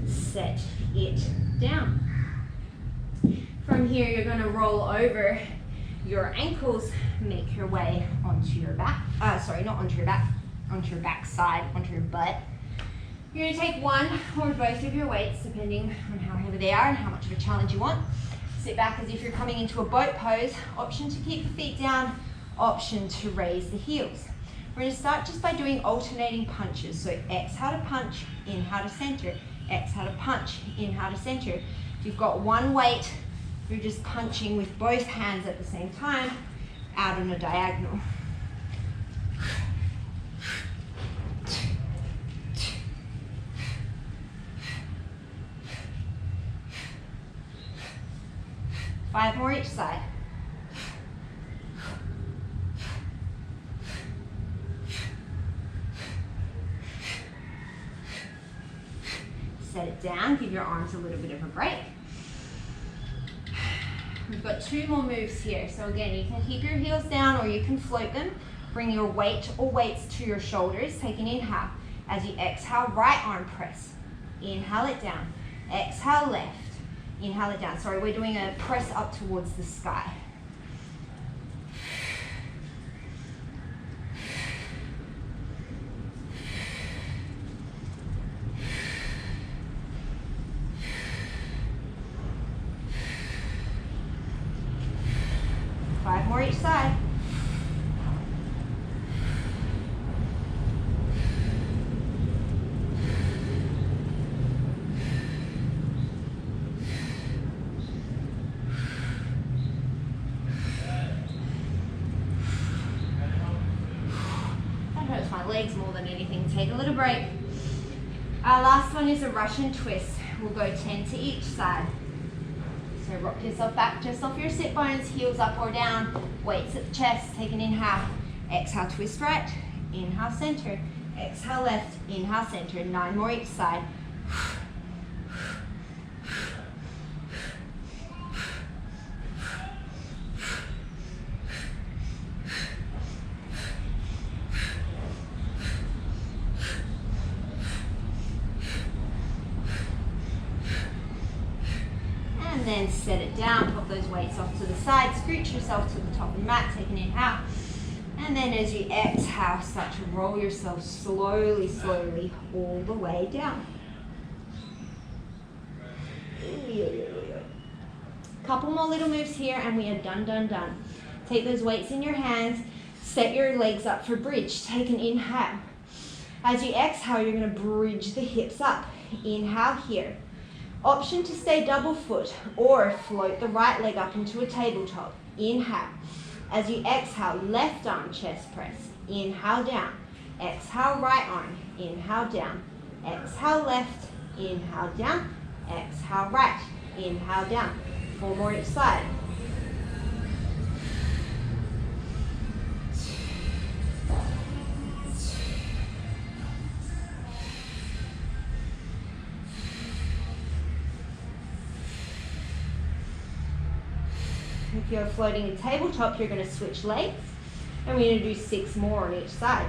Set it down. From here, you're going to roll over your ankles, make your way onto your back. Sorry, not onto your back, onto your back side, onto your butt. You're going to take one or both of your weights, depending on how heavy they are and how much of a challenge you want. Sit back as if you're coming into a boat pose. Option to keep the feet down, option to raise the heels. We're going to start just by doing alternating punches. So exhale to punch, inhale to center. Exhale to punch, inhale to center. If you've got one weight, you're just punching with both hands at the same time, out on a diagonal. Five more each side. Set it down, give your arms a little bit of a break. We've got 2 more moves here. So again, you can keep your heels down or you can float them. Bring your weight or weights to your shoulders. Take an inhale. As you exhale, right arm press. Inhale it down. Exhale, left. Inhale it down. Sorry, we're doing a press up towards the sky. take a little break. Our last one is a Russian twist. We'll go 10 to each side. So rock yourself back just off your sit bones, heels up or down, weights at the chest, take an inhale. Exhale, twist right, inhale, center. Exhale, left, inhale, center. 9 more each side. And then set it down, pop those weights off to the side, scooch yourself to the top of the mat, take an inhale. And then as you exhale, start to roll yourself slowly, slowly all the way down. Couple more little moves here and we are done, done, done. Take those weights in your hands, set your legs up for bridge, take an inhale. As you exhale, you're going to bridge the hips up. Inhale here. Option to stay double foot or float the right leg up into a tabletop. Inhale. As you exhale, left arm chest press. Inhale down. Exhale, right arm. Inhale down. Exhale, left. Inhale down. Exhale, right. Inhale down. 4 more each side. If you're floating a tabletop, you're going to switch legs, and we're going to do 6 more on each side.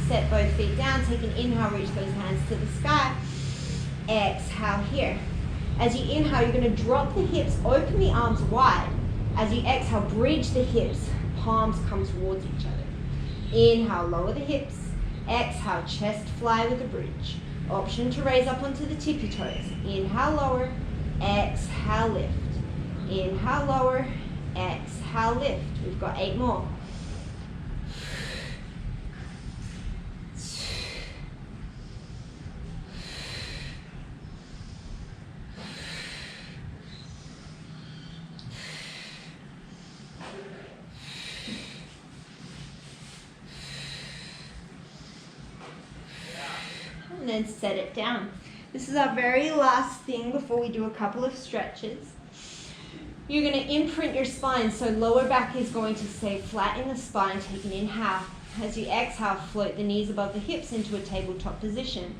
Set both feet down, take an inhale, reach those hands to the sky. Exhale here. As you inhale, you're going to drop the hips, open the arms wide. As you exhale, bridge the hips, palms come towards each other. Inhale, lower the hips. Exhale, chest fly with a bridge. Option to raise up onto the tippy toes. Inhale, lower. Exhale, lift. Inhale, lower. Exhale, lift. We've got 8 more. And then set it down. This is our very last thing before we do a couple of stretches. You're going to imprint your spine, so lower back is going to stay flat in the spine. Take an inhale. As you exhale, float the knees above the hips into a tabletop position.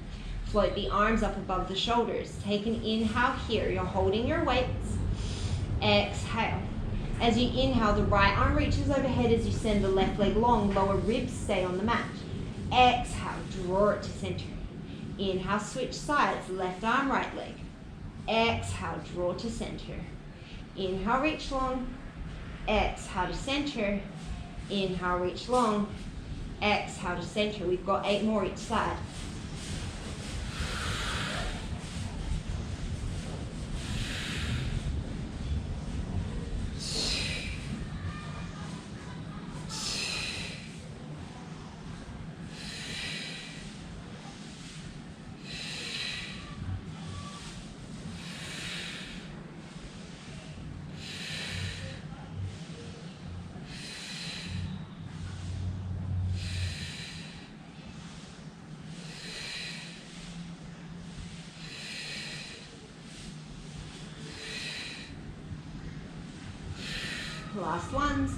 Float the arms up above the shoulders. Take an inhale here. You're holding your weights. Exhale. As you inhale, the right arm reaches overhead as you send the left leg long. Lower ribs stay on the mat. Exhale, draw it to center. Inhale, switch sides, left arm, right leg. Exhale, draw to center. Inhale, reach long. Exhale to center. Inhale, reach long. Exhale to center. We've got 8 more each side. Last ones.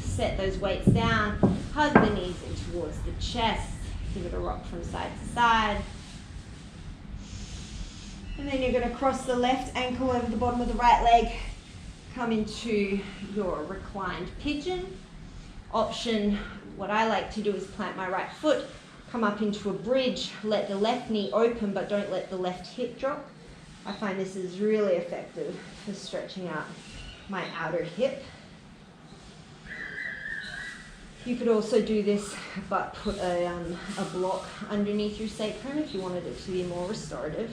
Set those weights down, hug the knees in towards the chest, give it a rock from side to side. And then you're going to cross the left ankle over the bottom of the right leg, come into your reclined pigeon. Option, what I like to do is plant my right foot, come up into a bridge, let the left knee open but don't let the left hip drop. I find this is really effective for stretching out my outer hip. You could also do this but put a block underneath your sacrum if you wanted it to be more restorative.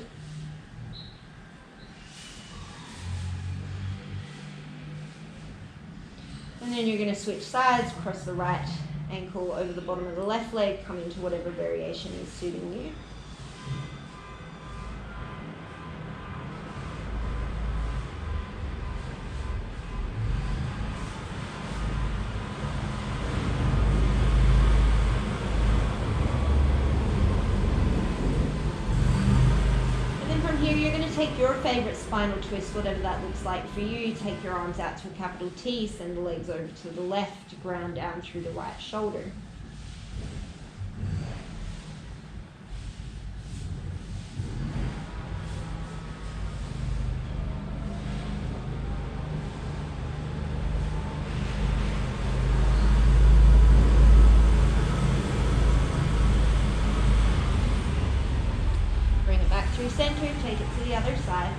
And then you're going to switch sides, cross the right ankle over the bottom of the left leg, come into whatever variation is suiting you. Here you're going to take your favorite spinal twist, whatever that looks like for you. Take your arms out to a capital T, send the legs over to the left, ground down through the right shoulder. Through center, take it to the other side.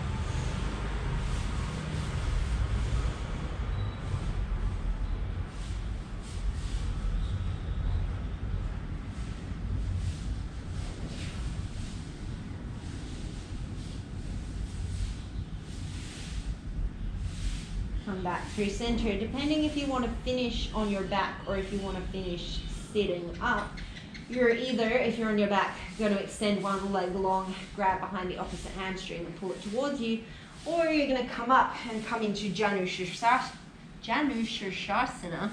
Come back through center, depending if you want to finish on your back or if you want to finish sitting up. You're either, if you're on your back, going to extend one leg long, grab behind the opposite hamstring and pull it towards you, or you're going to come up and come into Janushirshasana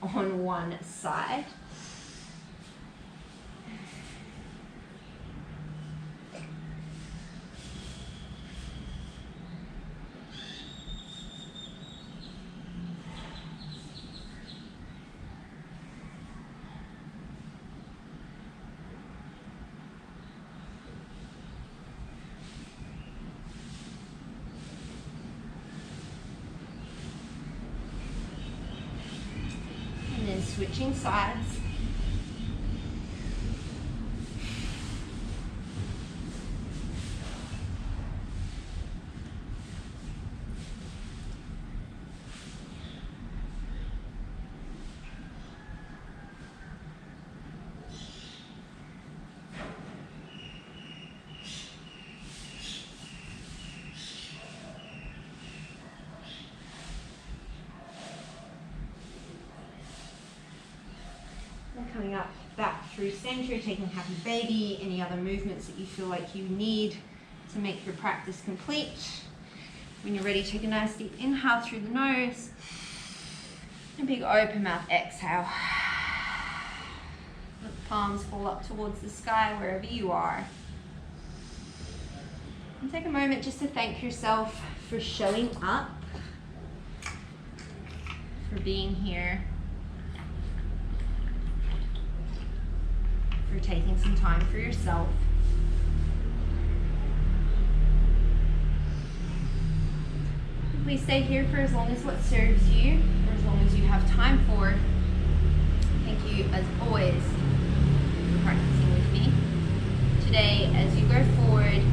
on one side. Switching sides. Coming up back through center, taking happy baby, any other movements that you feel like you need to make your practice complete. When you're ready, take a nice deep inhale through the nose, and big open mouth exhale. Let the palms fall up towards the sky wherever you are. And take a moment just to thank yourself for showing up, for being here, for taking some time for yourself. Please stay here for as long as what serves you, or as long as you have time for. Thank you, as always, for practicing with me. Today, as you go forward,